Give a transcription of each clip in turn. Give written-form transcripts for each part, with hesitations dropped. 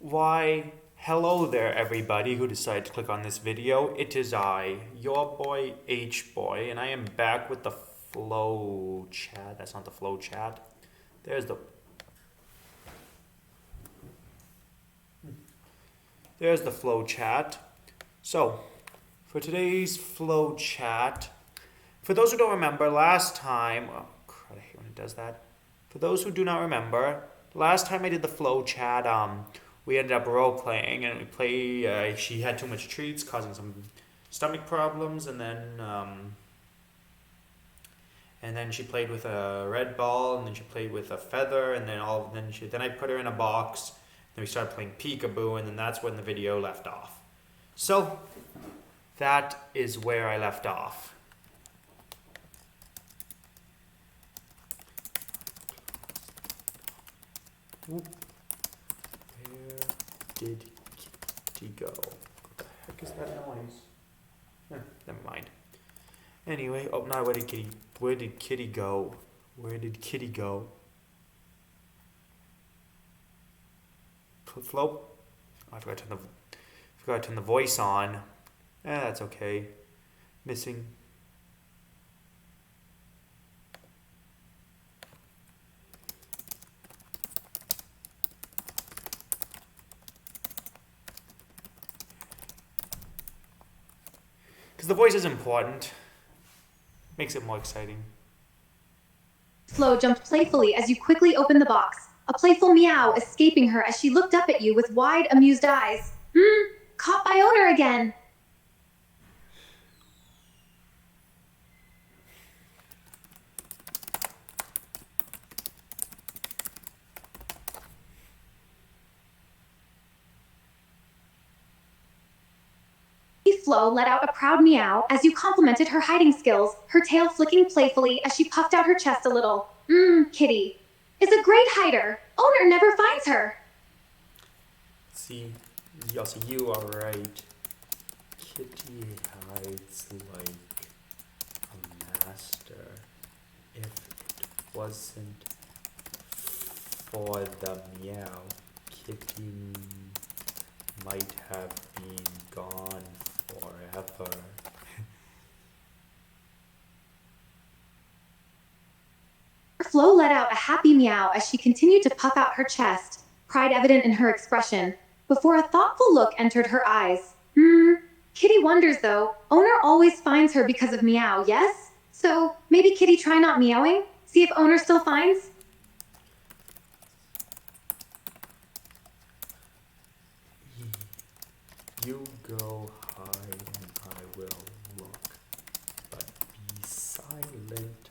Why, hello there, everybody who decided to click on this video. It is I, your boy H Boy, and I am back with the flow chat. That's not the flow chat. There's the flow chat. So, for today's flow chat, for those who don't remember, last time, oh crud, I hate when it does that. For those who do not remember, last time I did the flow chat, we ended up role playing and we played. She had too much treats, causing some stomach problems, and then she played with a red ball, and then she played with a feather, and then I put her in a box. Then we started playing peekaboo, and then that's when the video left off. So that is where I left off. Where did Kitty go? What the heck is that noise? Never mind. Anyway, oh no, where did Kitty go? Where did Kitty go? Flow? Oh, I forgot to turn the voice on. That's okay. Missing. Because the voice is important. Makes it more exciting. Flo jumped playfully as you quickly opened the box, a playful meow escaping her as she looked up at you with wide, amused eyes. Caught by owner again. Flo let out a proud meow as you complimented her hiding skills, her tail flicking playfully as she puffed out her chest a little. Kitty is a great hider. Owner never finds her. See, also you are right. Kitty hides like a master. If it wasn't for the meow, Kitty might have been gone forever. Flo let out a happy meow as she continued to puff out her chest, pride evident in her expression, before a thoughtful look entered her eyes. Kitty wonders though, owner always finds her because of meow, yes? So maybe Kitty try not meowing? See if owner still finds? You go high and I will look, but be silent.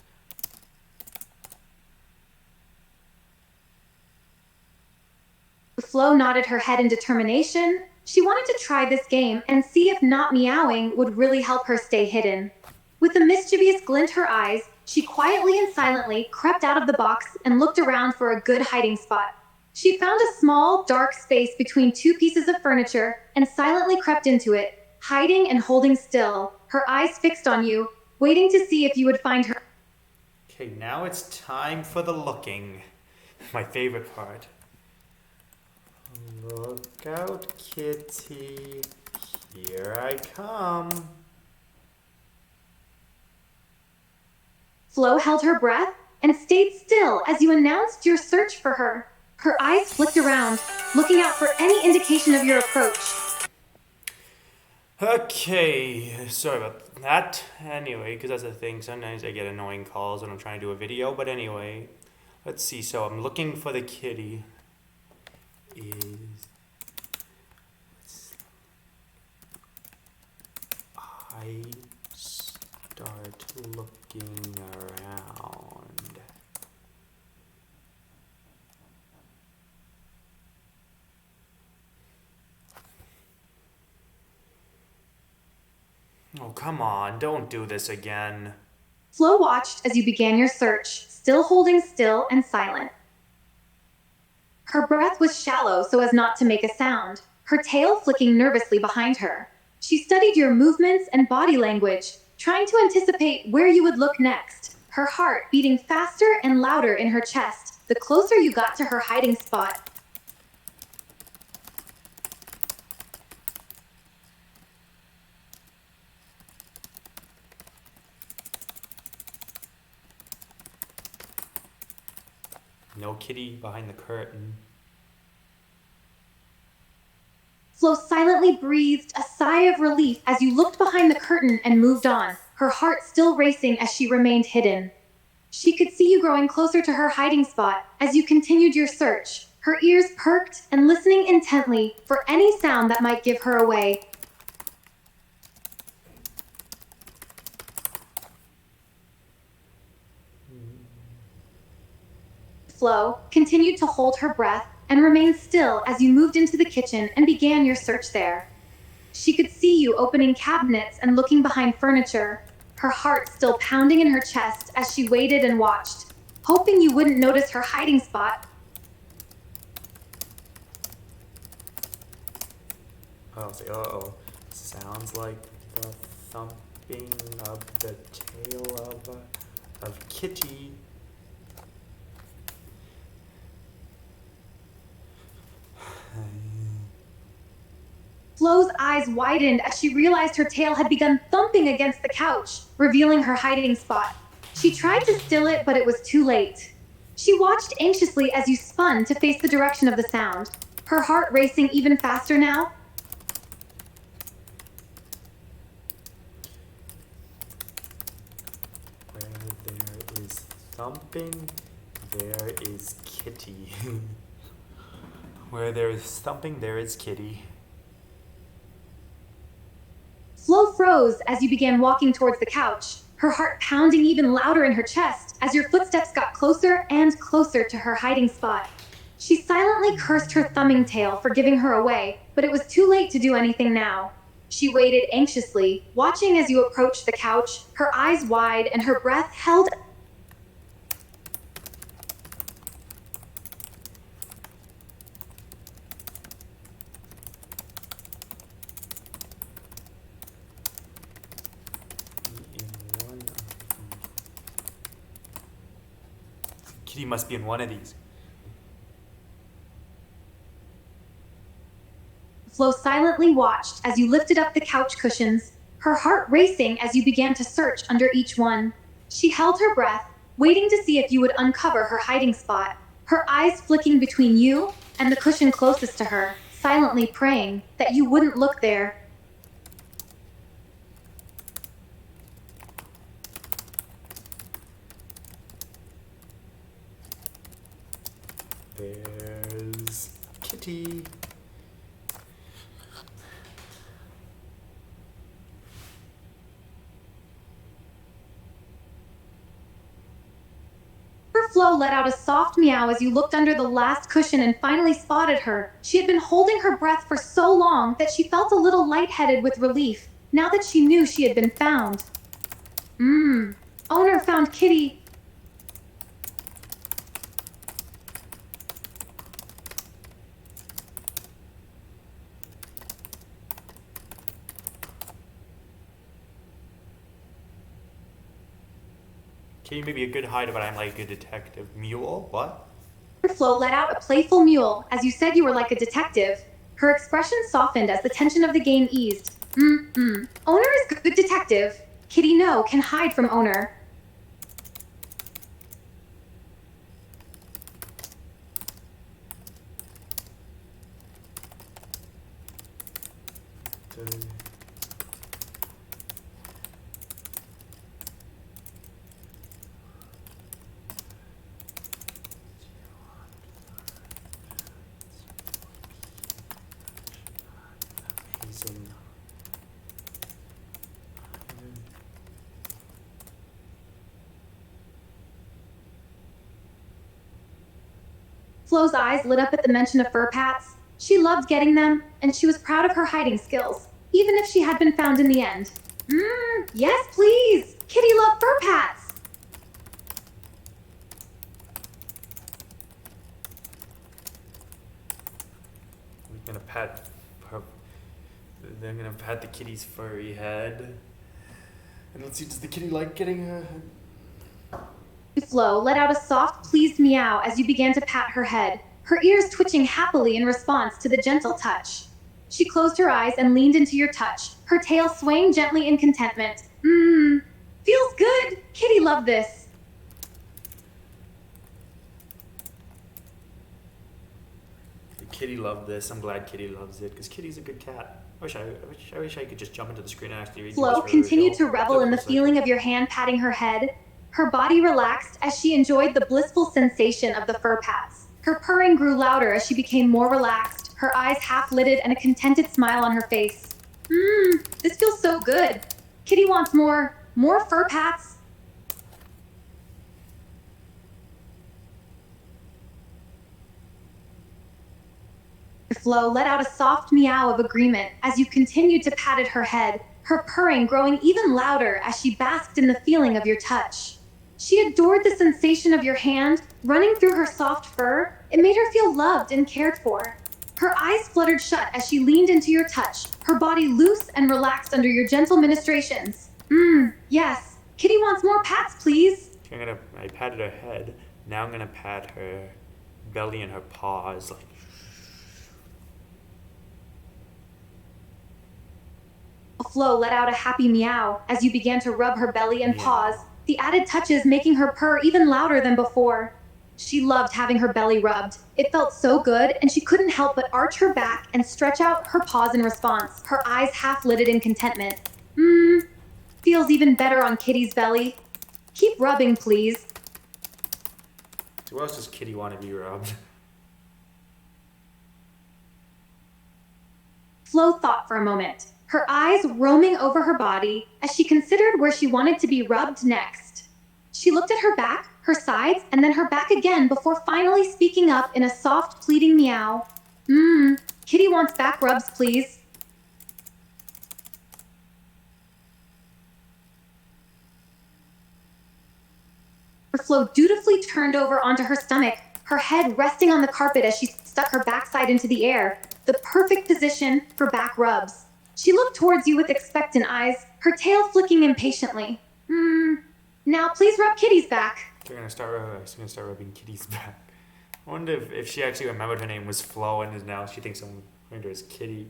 Flo nodded her head in determination. She wanted to try this game and see if not meowing would really help her stay hidden. With a mischievous glint her eyes, she quietly and silently crept out of the box and looked around for a good hiding spot. She found a small, dark space between two pieces of furniture and silently crept into it, hiding and holding still, her eyes fixed on you, waiting to see if you would find her. Okay, now it's time for the looking. My favorite part. Look out, Kitty. Here I come. Flo held her breath and stayed still as you announced your search for her. Her eyes flicked around, looking out for any indication of your approach. Okay, sorry about that. Anyway, because that's the thing, sometimes I get annoying calls when I'm trying to do a video. But anyway, let's see. So I'm looking for the kitty. I start looking around. Oh, come on, don't do this again. Flo watched as you began your search, still holding still and silent. Her breath was shallow so as not to make a sound, her tail flicking nervously behind her. She studied your movements and body language, trying to anticipate where you would look next, her heart beating faster and louder in her chest the closer you got to her hiding spot. No kitty behind the curtain. Flo silently breathed a sigh of relief as you looked behind the curtain and moved on, her heart still racing as she remained hidden. She could see you growing closer to her hiding spot as you continued your search, her ears perked and listening intently for any sound that might give her away. Flo continued to hold her breath and remain still as you moved into the kitchen and began your search there. She could see you opening cabinets and looking behind furniture, her heart still pounding in her chest as she waited and watched, hoping you wouldn't notice her hiding spot. Oh, say, uh-oh. Sounds like the thumping of the tail of Kitty. Flo's eyes widened as she realized her tail had begun thumping against the couch, revealing her hiding spot. She tried to still it, but it was too late. She watched anxiously as you spun to face the direction of the sound, her heart racing even faster now. Where there is thumping, there is Kitty. Where there is thumping, there is Kitty. Flo froze as you began walking towards the couch, her heart pounding even louder in her chest as your footsteps got closer and closer to her hiding spot. She silently cursed her thumbing tail for giving her away, but it was too late to do anything now. She waited anxiously, watching as you approached the couch, her eyes wide and her breath held. Kitty must be in one of these. Flo silently watched as you lifted up the couch cushions, her heart racing as you began to search under each one. She held her breath, waiting to see if you would uncover her hiding spot, her eyes flicking between you and the cushion closest to her, silently praying that you wouldn't look there. There's Kitty. Flo let out a soft meow as you looked under the last cushion and finally spotted her. She had been holding her breath for so long that she felt a little lightheaded with relief, now that she knew she had been found. Owner found Kitty. Kitty may be a good hider, but I'm like a detective. Mule? What? Flo let out a playful mewl as you said you were like a detective. Her expression softened as the tension of the game eased. Owner is good detective. Kitty no can hide from owner. Amazing. Flo's eyes lit up at the mention of fur pats. She loved getting them, and she was proud of her hiding skills, even if she had been found in the end. Yes please! Kitty loved fur pats! We're gonna pat her. They're gonna pat the kitty's furry head. And let's see, does the kitty like getting her? Flo let out a soft, pleased meow as you began to pat her head, her ears twitching happily in response to the gentle touch. She closed her eyes and leaned into your touch, her tail swaying gently in contentment. Feels good! Kitty loved this. Kitty loved this. I'm glad Kitty loves it because Kitty's a good cat. I wish I could just jump into the screen and actually read you Flo this continued show. to revel in the feeling of your hand patting her head. Her body relaxed as she enjoyed the blissful sensation of the fur pats. Her purring grew louder as she became more relaxed, her eyes half-lidded and a contented smile on her face. This feels so good. Kitty wants more fur pats. Flo let out a soft meow of agreement as you continued to pat at her head, her purring growing even louder as she basked in the feeling of your touch. She adored the sensation of your hand running through her soft fur. It made her feel loved and cared for. Her eyes fluttered shut as she leaned into your touch, her body loose and relaxed under your gentle ministrations. Yes. Kitty wants more pats, please. I patted her head. Now I'm gonna pat her belly and her paws. Flo let out a happy meow as you began to rub her belly and paws, the added touches making her purr even louder than before. She loved having her belly rubbed. It felt so good, and she couldn't help but arch her back and stretch out her paws in response, her eyes half-lidded in contentment. Feels even better on Kitty's belly. Keep rubbing, please. So what else does Kitty want to be rubbed? Flo thought for a moment, her eyes roaming over her body as she considered where she wanted to be rubbed next. She looked at her back, her sides, and then her back again before finally speaking up in a soft, pleading meow. Kitty wants back rubs, please. Flo dutifully turned over onto her stomach, her head resting on the carpet as she stuck her backside into the air, the perfect position for back rubs. She looked towards you with expectant eyes, her tail flicking impatiently. Now please rub Kitty's back. They're gonna start rubbing Kitty's back. I wonder if she actually remembered her name was Flo and now she thinks someone named her as Kitty.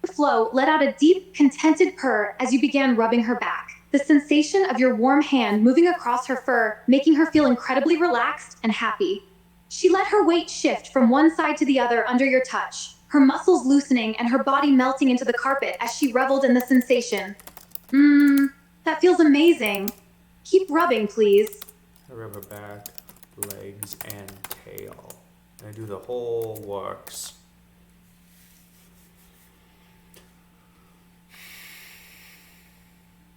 Flo let out a deep, contented purr as you began rubbing her back. The sensation of your warm hand moving across her fur, making her feel incredibly relaxed and happy. She let her weight shift from one side to the other under your touch, her muscles loosening and her body melting into the carpet as she reveled in the sensation. That feels amazing. Keep rubbing, please. I rub her back, legs, and tail. I do the whole works.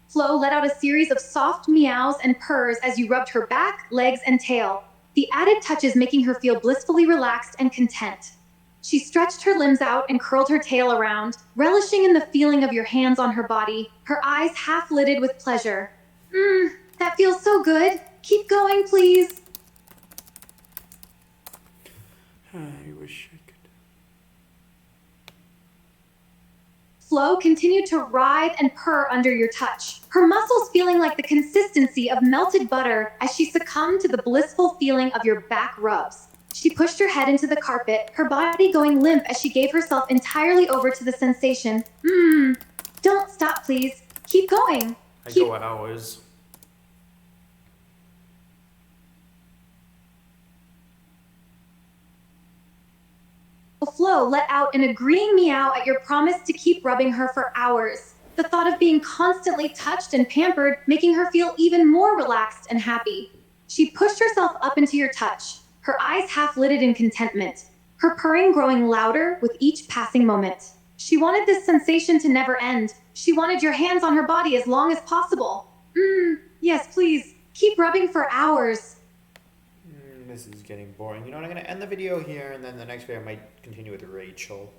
Flo let out a series of soft meows and purrs as you rubbed her back, legs, and tail, the added touches making her feel blissfully relaxed and content. She stretched her limbs out and curled her tail around, relishing in the feeling of your hands on her body, her eyes half-lidded with pleasure. That feels so good. Keep going, please. I wish I could. Flo continued to writhe and purr under your touch, her muscles feeling like the consistency of melted butter as she succumbed to the blissful feeling of your back rubs. She pushed her head into the carpet, her body going limp as she gave herself entirely over to the sensation. Don't stop, please. Keep going. I go hours. Flo let out an agreeing meow at your promise to keep rubbing her for hours. The thought of being constantly touched and pampered making her feel even more relaxed and happy. She pushed herself up into your touch, her eyes half-lidded in contentment, her purring growing louder with each passing moment. She wanted this sensation to never end. She wanted your hands on her body as long as possible. Yes, please. Keep rubbing for hours. This is getting boring. You know what? I'm going to end the video here, and then the next video I might continue with Rachel.